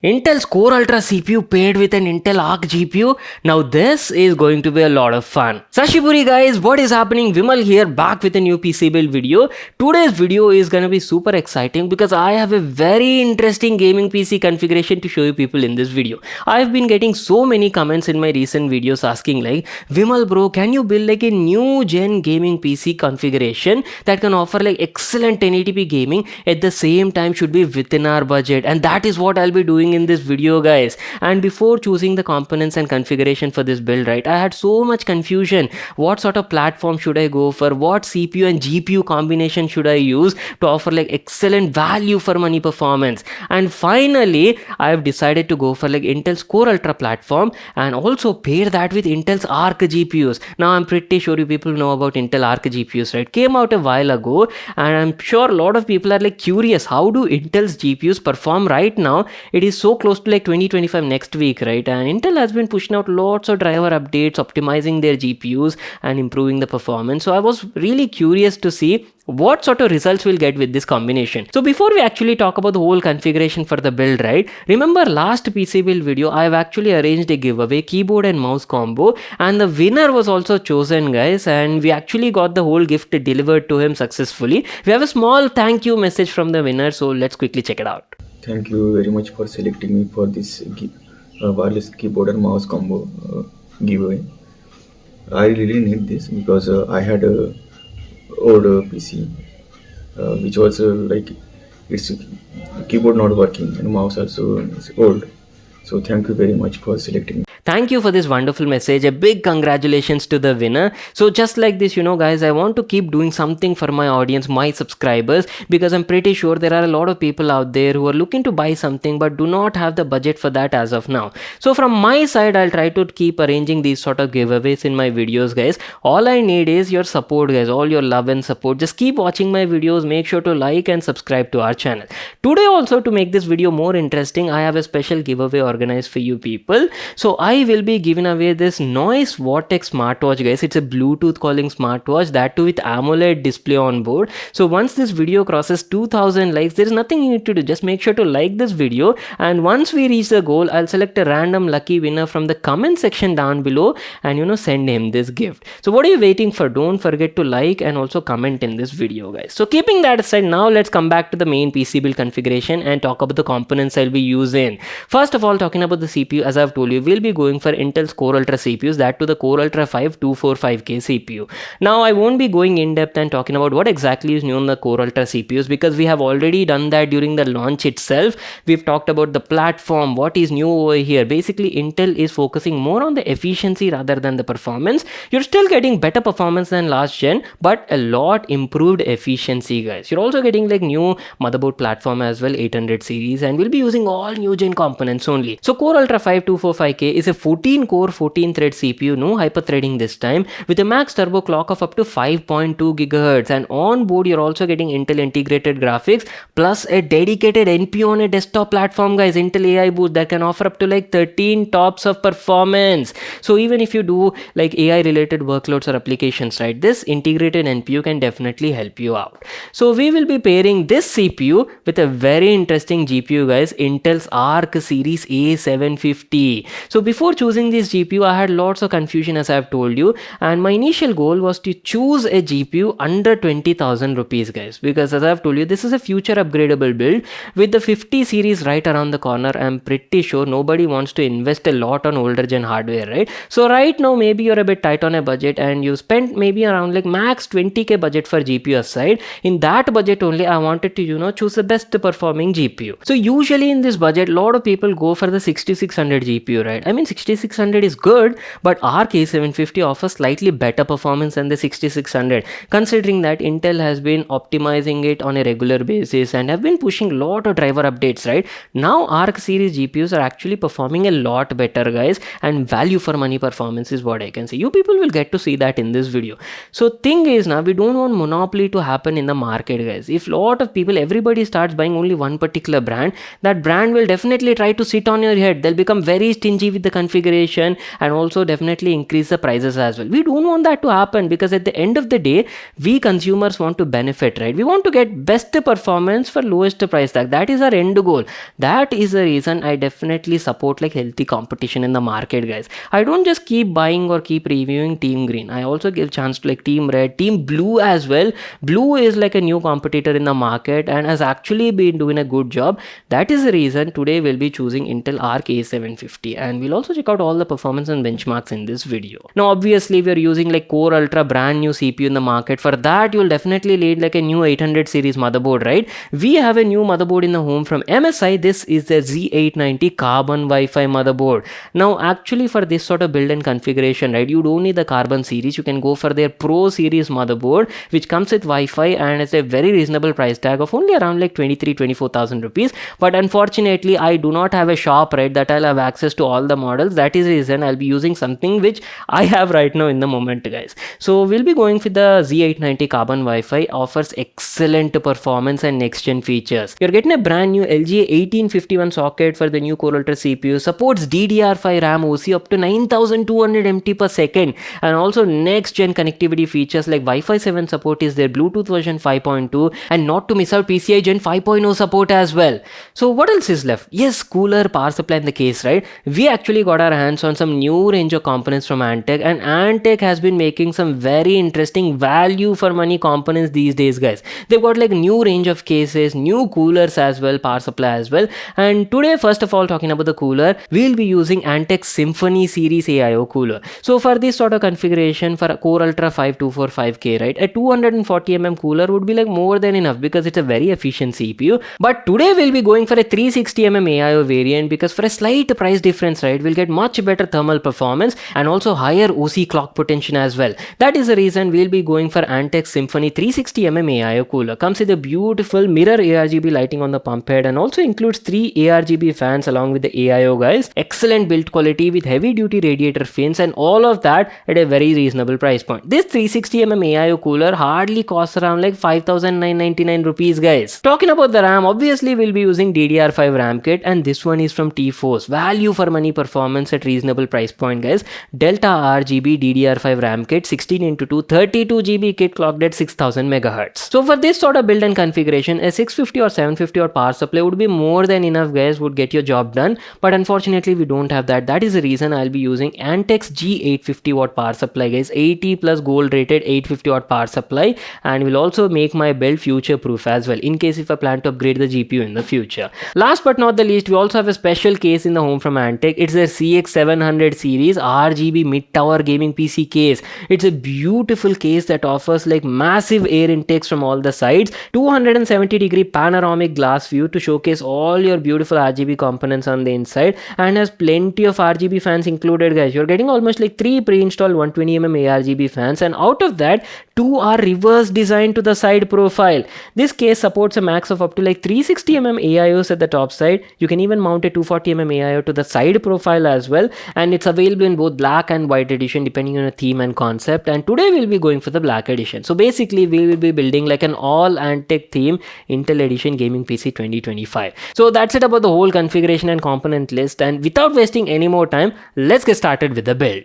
Intel's Core Ultra CPU paired with an Intel Arc GPU. Now this is going to be a lot of fun. Sashiburi guys, what is happening? Vimal here, back with a new PC build video. Today's video is gonna be super exciting because I have a very interesting gaming PC configuration to show you people in this video. I've been getting so many comments in my recent videos asking like, Vimal bro, can you build like a new gen gaming PC configuration that can offer like excellent 1080p gaming at the same time should be within our budget? And that is what I'll be doing in this video guys. And before choosing the components and configuration for this build, right, I had so much confusion. What sort of platform should I go for? What CPU and GPU combination should I use to offer like excellent value for money performance? And finally I have decided to go for like Intel's Core Ultra platform and also pair that with Intel's Arc GPUs. Now I'm pretty sure you people know about Intel Arc GPUs, right? Came out a while ago, and I'm sure a lot of people are like curious, how do Intel's GPUs perform right now? It is so close to like 2025 next week, right? And Intel has been pushing out lots of driver updates, optimizing their GPUs and improving the performance. So I was really curious to see what sort of results we'll get with this combination. So before we actually talk about the whole configuration for the build, right, remember last PC build video I've actually arranged a giveaway, keyboard and mouse combo, and the winner was also chosen guys, and we actually got the whole gift delivered to him successfully. We have a small thank you message from the winner, so let's quickly check it out. Thank you very much for selecting me for this wireless keyboard and mouse combo giveaway. I really need this because I had a old PC which was like its keyboard not working and mouse also is old. So thank you very much for selecting me. Thank you for this wonderful message. A big congratulations to the winner. So just like this, you know guys, I want to keep doing something for my audience, my subscribers, because I'm pretty sure there are a lot of people out there who are looking to buy something but do not have the budget for that as of now. So from my side, I'll try to keep arranging these sort of giveaways in my videos guys. All I need is your support guys, all your love and support. Just keep watching my videos, make sure to like and subscribe to our channel. Today also, to make this video more interesting, I have a special giveaway organized for you people. So I will be giving away this Noise Vortex smartwatch guys. It's a Bluetooth calling smartwatch, that too with AMOLED display on board. So once this video crosses 2000 likes, there is nothing you need to do, just make sure to like this video, and once we reach the goal, I'll select a random lucky winner from the comment section down below and send him this gift. So what are you waiting for? Don't forget to like and also comment in this video guys. So keeping that aside, now let's come back to the main PC build configuration and talk about the components I'll be using. First of all, talking about the CPU, as I've told you, we'll be going for Intel's Core Ultra CPUs, that to the Core Ultra 5 245K CPU. Now I won't be going in depth and talking about what exactly is new on the Core Ultra CPUs because we have already done that during the launch itself. We've talked about the platform, what is new over here. Basically Intel is focusing more on the efficiency rather than the performance. You're still getting better performance than last gen, but a lot improved efficiency guys. You're also getting like new motherboard platform as well, 800 series, and we'll be using all new gen components only. So Core Ultra 5 245K is a 14 core 14 thread CPU, no hyper threading this time, with a max turbo clock of up to 5.2 GHz, and on board you're also getting Intel integrated graphics plus a dedicated NPU on a desktop platform guys, Intel AI Boost, that can offer up to like 13 tops of performance. So even if you do like AI related workloads or applications, right, this integrated NPU can definitely help you out. So we will be pairing this CPU with a very interesting GPU guys, Intel's Arc series A750. So before choosing this GPU, I had lots of confusion as I have told you, and my initial goal was to choose a GPU under 20,000 rupees guys, because as I have told you, this is a future upgradable build with the 50 series right around the corner. I'm pretty sure nobody wants to invest a lot on older gen hardware, right? So right now maybe you're a bit tight on a budget and you spent maybe around like max 20k budget for GPU aside. In that budget only, I wanted to choose the best performing GPU. So usually in this budget, a lot of people go for the 6600 GPU, right? I mean 6600 is good, but our A750 offers slightly better performance than the 6600, considering that Intel has been optimizing it on a regular basis and have been pushing a lot of driver updates, right? Now Arc series GPUs are actually performing a lot better guys, and value for money performance is what I can say. You people will get to see that in this video. So thing is, now we don't want monopoly to happen in the market guys. If lot of people, everybody starts buying only one particular brand, that brand will definitely try to sit on your head. They'll become very stingy with the configuration and also definitely increase the prices as well. We don't want that to happen, because at the end of the day, we consumers want to benefit, right? We want to get best performance for lowest price tag. That is our end goal. That is the reason I definitely support like healthy competition in the market, guys. I don't just keep buying or keep reviewing Team Green. I also give chance to like Team Red, Team Blue as well. Blue is like a new competitor in the market and has actually been doing a good job. That is the reason today we'll be choosing Intel Arc A750, and we'll also check out all the performance and benchmarks in this video. Now obviously we are using like Core Ultra brand new CPU in the market. For that you'll definitely need like a new 800 series motherboard, right? We have a new motherboard in the home from MSI. This is the Z890 Carbon Wi-Fi motherboard. Now actually for this sort of build and configuration, right, you don't need the Carbon series. You can go for their Pro series motherboard, which comes with Wi-Fi and it's a very reasonable price tag of only around like 24,000 rupees. But unfortunately I do not have a shop, right, that I'll have access to all the models. That is the reason I'll be using something which I have right now in the moment, guys. So we'll be going with the Z890 Carbon Wi-Fi. Offers excellent performance and next gen features. You're getting a brand new LG 1851 socket for the new Core Ultra CPU. Supports DDR5 RAM OC up to 9200 MT per second, and also next gen connectivity features like Wi-Fi 7 support is there, Bluetooth version 5.2, and not to miss out PCI Gen 5.0 support as well. So what else is left? Yes, cooler power supply in the case, right? We actually got our hands on some new range of components from Antec, and Antec has been making some very interesting value for money components these days, guys. They've got like new range of cases, new coolers as well, power supply as well. And today, first of all, talking about the cooler, we'll be using Antec Symphony series AIO cooler. So for this sort of configuration for a Core Ultra 5245K, right, a 240mm cooler would be like more than enough because it's a very efficient CPU. But today we'll be going for a 360mm AIO variant, because for a slight price difference, right, we'll get much better thermal performance and also higher OC clock potential as well. That is the reason we'll be going for Antec Symphony 360mm AIO cooler. Comes with a beautiful mirror ARGB lighting on the pump head and also includes 3 ARGB fans along with the AIO, guys. Excellent build quality with heavy duty radiator fins and all of that at a very reasonable price point. This 360mm AIO cooler hardly costs around like 5,999 rupees, guys. Talking about the RAM, obviously we'll be using DDR5 RAM kit, and this one is from T-Force. Value for money performance at reasonable price point, guys. Delta RGB DDR5 RAM kit 16x2 32GB kit clocked at 6000 MHz. So for this sort of build and configuration, a 650 or 750 watt power supply would be more than enough, guys, would get your job done. But unfortunately we don't have that. That is the reason I'll be using Antec's G850 watt power supply, guys. 80 plus gold rated 850 watt power supply, and will also make my build future proof as well in case if I plan to upgrade the GPU in the future. Last but not the least, we also have a special case in the home from Antec. It's a CX700 series RGB mid tower gaming PC case. It's a beautiful case that offers like massive air intakes from all the sides, 270-degree panoramic glass view to showcase all your beautiful RGB components on the inside, and has plenty of RGB fans included, guys. You're getting almost like 3 pre-installed 120mm ARGB fans, and out of that 2 are reverse designed to the side profile. This case supports a max of up to like 360mm AIOs at the top side. You can even mount a 240mm AIO to the side profile as well, and it's available in both black and white edition depending on a theme and concept. And today we'll be going for the black edition. So basically we will be building like an all Antec theme Intel Edition gaming PC 2025. So that's it about the whole configuration and component list, and without wasting any more time, let's get started with the build.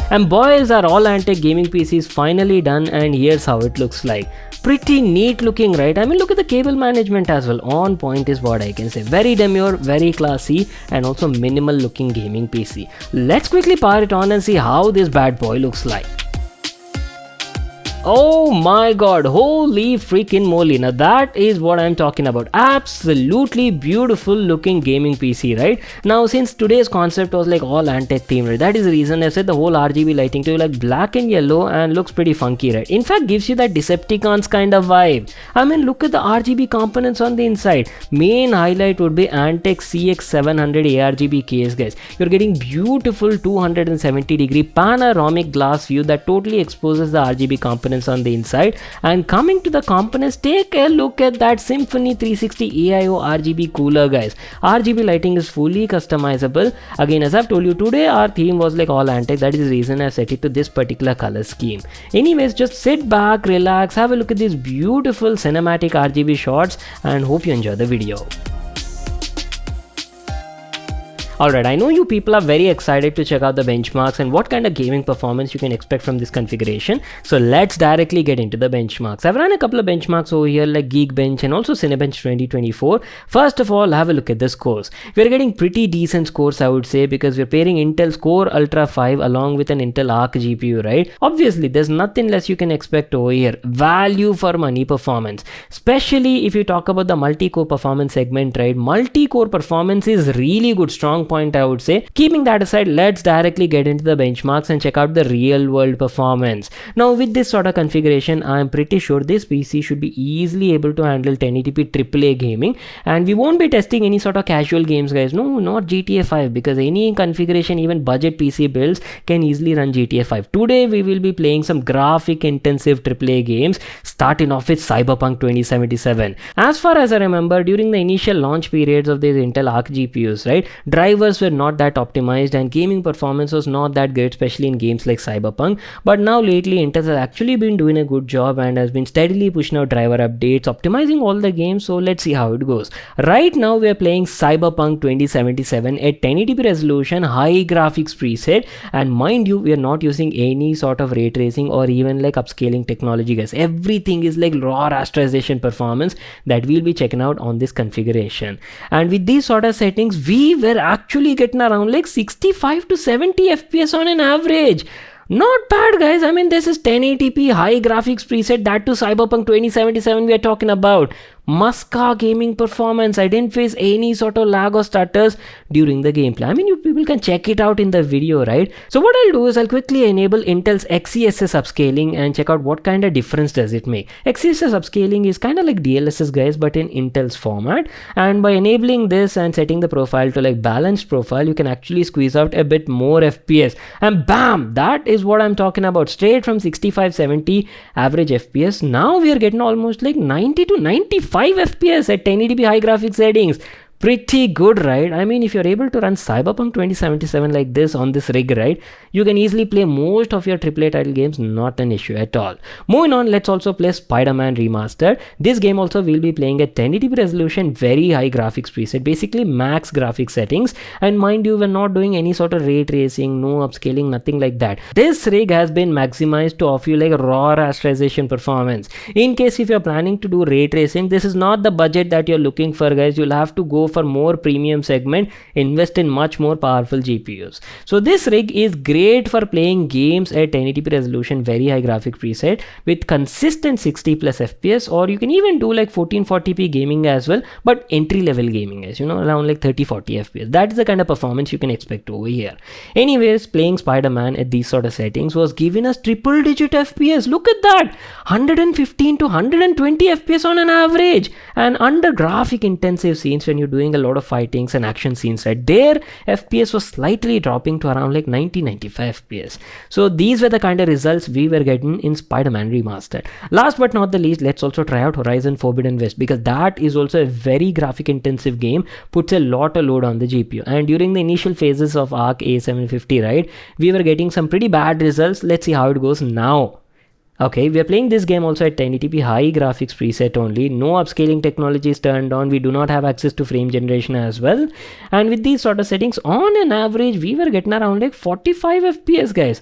And boys, our all Antec gaming PC is finally done, and here's how it looks like. Pretty neat looking, right? I mean, look at the cable management as well. On point is what I can say. Very demure, very classy, and also minimal looking gaming PC. Let's quickly power it on and see how this bad boy looks like. Oh my god, holy freaking moly. Now that is what I'm talking about. Absolutely beautiful looking gaming PC, right? Now since today's concept was like all Antec themed, right? That is the reason I said the whole RGB lighting to like black and yellow and looks pretty funky, right? In fact, gives you that Decepticons kind of vibe. I mean, look at the RGB components on the inside. Main highlight would be Antec CX700 ARGB case, guys. You're getting beautiful 270-degree panoramic glass view that totally exposes the RGB components on the inside. And coming to the components, take a look at that Symphony 360 AIO RGB cooler, guys. RGB lighting is fully customizable. Again, as I've told you, today our theme was like all Antec. That is the reason I set it to this particular color scheme. Anyways, just sit back, relax, have a look at these beautiful cinematic RGB shots, and hope you enjoy the video. Alright, I know you people are very excited to check out the benchmarks and what kind of gaming performance you can expect from this configuration. So let's directly get into the benchmarks. I've run a couple of benchmarks over here like Geekbench and also Cinebench 2024. First of all, have a look at the scores. We're getting pretty decent scores, I would say, because we're pairing Intel's Core Ultra 5 along with an Intel Arc GPU, right? Obviously, there's nothing less you can expect over here. Value for money performance. Especially if you talk about the multi-core performance segment, right? Multi-core performance is really good, strong point, I would say. Keeping that aside, let's directly get into the benchmarks and check out the real world performance. Now with this sort of configuration, I'm pretty sure this PC should be easily able to handle 1080p AAA gaming, and we won't be testing any sort of casual games, guys. No, not GTA 5, because any configuration, even budget PC builds, can easily run GTA 5. Today we will be playing some graphic intensive AAA games, starting off with Cyberpunk 2077. As far as I remember, during the initial launch periods of these Intel Arc GPUs, right, drivers were not that optimized and gaming performance was not that good, especially in games like Cyberpunk. But now lately Intel has actually been doing a good job and has been steadily pushing out driver updates, optimizing all the games. So let's see how it goes. Right now we are playing Cyberpunk 2077 at 1080p resolution, high graphics preset, and mind you, we are not using any sort of ray tracing or even like upscaling technology, guys. Everything is like raw rasterization performance that we'll be checking out on this configuration. And with these sort of settings, we were actually getting around like 65 to 70 FPS on an average. Not bad, guys. I mean, this is 1080p high graphics preset, that to Cyberpunk 2077 we are talking about. Musca gaming performance. I didn't face any sort of lag or stutters during the gameplay. I mean, you people can check it out in the video, right? So what I'll do is I'll quickly enable Intel's XeSS upscaling and check out what kind of difference does it make. XeSS upscaling is kind of like DLSS, guys, but in Intel's format. And by enabling this and setting the profile to like balanced profile, you can actually squeeze out a bit more FPS. And bam, that is what I'm talking about. Straight from 65-70 average FPS, now we are getting almost like 90 to 95 FPS at 1080p high graphics settings. Pretty good, right? I mean, if you're able to run Cyberpunk 2077 like this on this rig, right, you can easily play most of your AAA title games, not an issue at all. Moving on, let's also play Spider-Man Remastered. This game also will be playing at 1080p resolution, very high graphics preset, basically max graphics settings. And mind you, we're not doing any sort of ray tracing, no upscaling, nothing like that. This rig has been maximized to offer you like raw rasterization performance. In case if you're planning to do ray tracing, this is not the budget that you're looking for, guys. You'll have to go for more premium segment, invest in much more powerful GPUs. So this rig is great for playing games at 1080p resolution, very high graphic preset with consistent 60 plus FPS, or you can even do like 1440p gaming as well, but entry level gaming, as you know, around like 30-40 FPS. That is the kind of performance you can expect over here. Anyways, playing Spider-Man at these sort of settings was giving us triple digit FPS. Look at that, 115 to 120 FPS on an average. And under graphic intensive scenes, when you're doing a lot of fightings and action scenes, right, there FPS was slightly dropping to around like 90-95 FPS. So these were the kind of results we were getting in Spider-Man Remastered. Last but not the least, let's also try out Horizon Forbidden West, because that is also a very graphic intensive game, puts a lot of load on the GPU. And during the initial phases of Arc A750, right, we were getting some pretty bad results. Let's see how it goes now. Okay, we are playing this game also at 1080p high graphics preset only. No upscaling technology is turned on. We do not have access to frame generation as well. And with these sort of settings, on an average, we were getting around like 45 FPS, guys.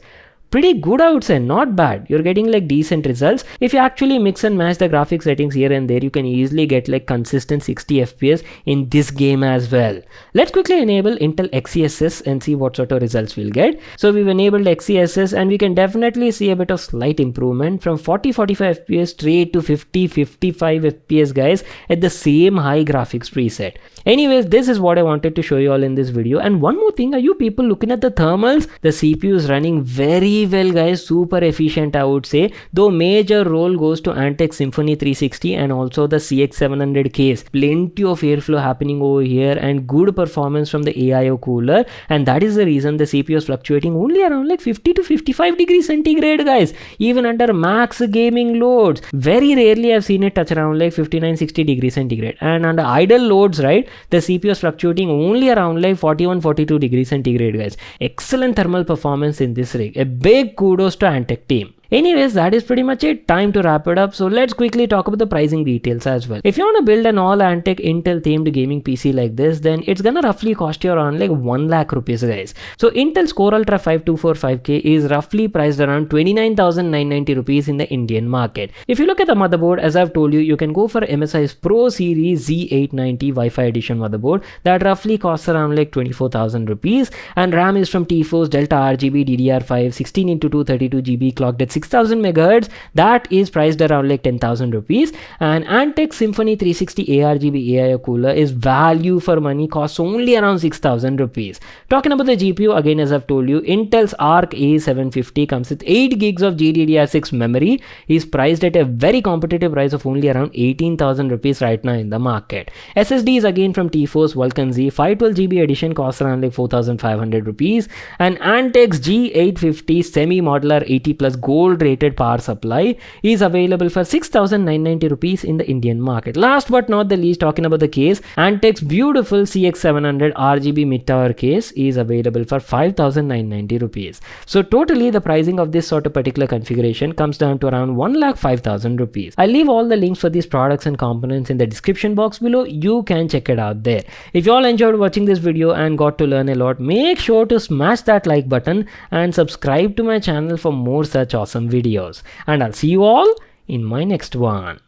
pretty good, I would say, not bad. You're getting like decent results. If you actually mix and match the graphics settings here and there, you can easily get like consistent 60 fps in this game as well. Let's quickly enable Intel XeSS and see what sort of results we'll get. So we've enabled XeSS and we can definitely see a bit of slight improvement from 40-45 fps straight to 50-55 fps, guys, at the same high graphics preset. Anyways, this is what I wanted to show you all in this video. And one more thing, are you people looking at the thermals? The CPU is running very well, guys, super efficient, I would say, though major role goes to Antec Symphony 360 and also the CX700 case. Plenty of airflow happening over here and good performance from the AIO cooler, and that is the reason the CPU is fluctuating only around like 50 to 55 degrees centigrade, guys, even under max gaming loads. Very rarely I've seen it touch around like 59-60 degrees centigrade, and under idle loads, right, the CPU is fluctuating only around like 41-42 degrees centigrade, guys. Excellent thermal performance in this rig. A big kudos to Antec team. Anyways, that is pretty much it. Time to wrap it up. So let's quickly talk about the pricing details as well. If you want to build an all Antec Intel themed gaming PC like this, then it's gonna roughly cost you around like 1 lakh rupees, guys. So Intel's Core Ultra 5245K is roughly priced around 29,990 rupees in the Indian market. If you look at the motherboard, as I've told you, you can go for MSI's Pro Series Z890 Wi-Fi edition motherboard that roughly costs around like 24,000 rupees, and RAM is from T-Force Delta RGB DDR5 16x232GB clocked at 6000 megahertz. That is priced around like 10,000 rupees. And Antec Symphony 360 ARGB AIO cooler is value for money, costs only around 6,000 rupees. Talking about the GPU, again, as I've told you, Intel's Arc A750 comes with 8 gigs of GDDR6 memory. Is priced at a very competitive price of only around 18,000 rupees right now in the market. SSD is again from T-Force Vulcan Z 512GB edition, costs around like 4,500 rupees. And Antec's G850 semi-modular 80 plus gold rated power supply is available for 6,990 rupees in the Indian market. Last but not the least, talking about the case, Antec's beautiful CX700 RGB mid-tower case is available for 5,990 rupees. So totally the pricing of this sort of particular configuration comes down to around 1,05,000 rupees. I'll leave all the links for these products and components in the description box below. You can check it out there. If you all enjoyed watching this video and got to learn a lot, make sure to smash that like button and subscribe to my channel for more such awesome videos. And I'll see you all in my next one.